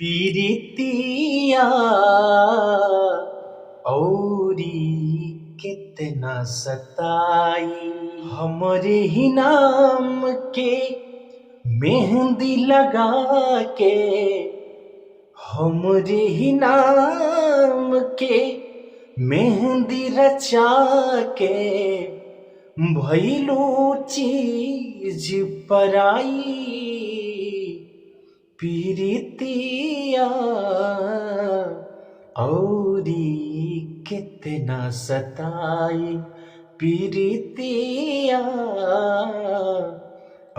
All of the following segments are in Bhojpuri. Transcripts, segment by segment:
पीरितिया औरी कितना सताई, हमरे ही नाम के मेहंदी लगा के, हमरे ही नाम के मेहंदी रचा के भइलू चीज पराई। पीरितिया औरी कितना सताई, पीरितिया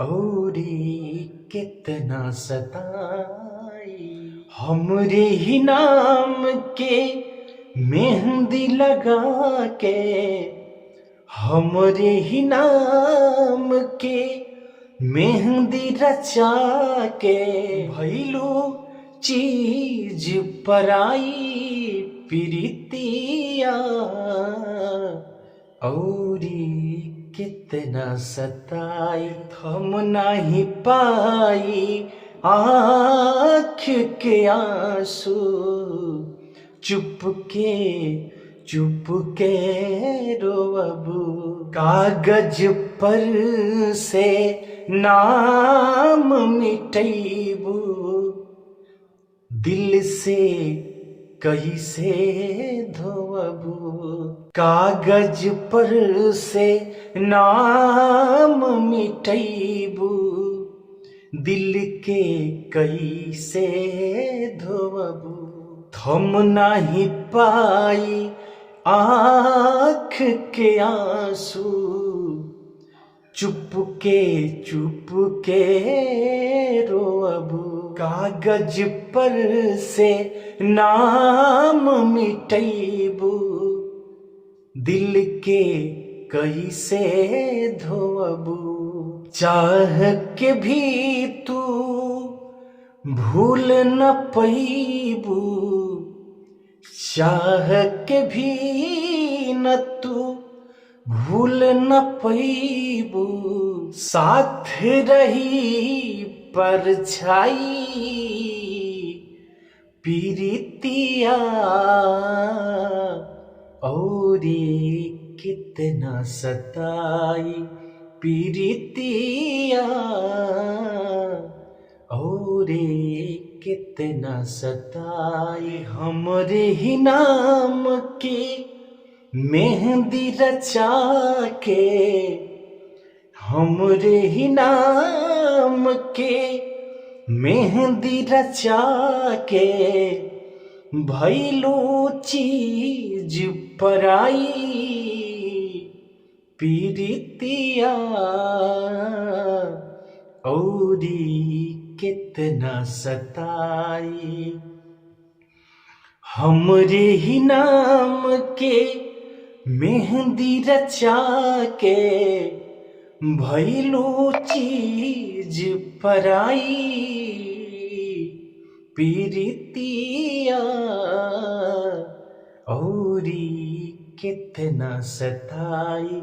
औरी कितना सताई। हमरे ही नाम के मेहंदी लगा के, हमरे ही नाम के मेहंदी रचा के भइलू चीज पराई। पीरितिया औरी कितना सताई, थम नहीं पाई आँख के आंसू, चुपके चुपके रोअबू। कागज पर से नाम मिटैबू, दिल से कैसे धोअबू। कागज पर से नाम मिटैबू, दिल के कैसे धोअबू। थम नहीं पाई आँख के आंसू, चुपके चुपके रोअबू। कागज पर से नाम मिटैबू, दिल के कैसे धोअबू। चाह के भी तू भूल न पैबू, चाह के भी न तू भूल न पैबू। साथ रही परछाई, पीरितिया औरी कितना सताई। पीरितिया औरी कितना सताई, हमरे ही नाम के मेहंदी रचा के, हमरे ही नाम के मेहंदी रचा के भइलू चीज पराई। पीरितिया औरी कितना सताई, हमरे ही नाम के मेहंदी रचा के भइलू चीज पराई। पीरितिया औरी कितना सताई,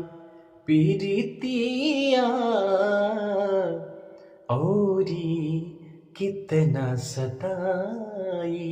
पीरितिया औरी कितना सताई।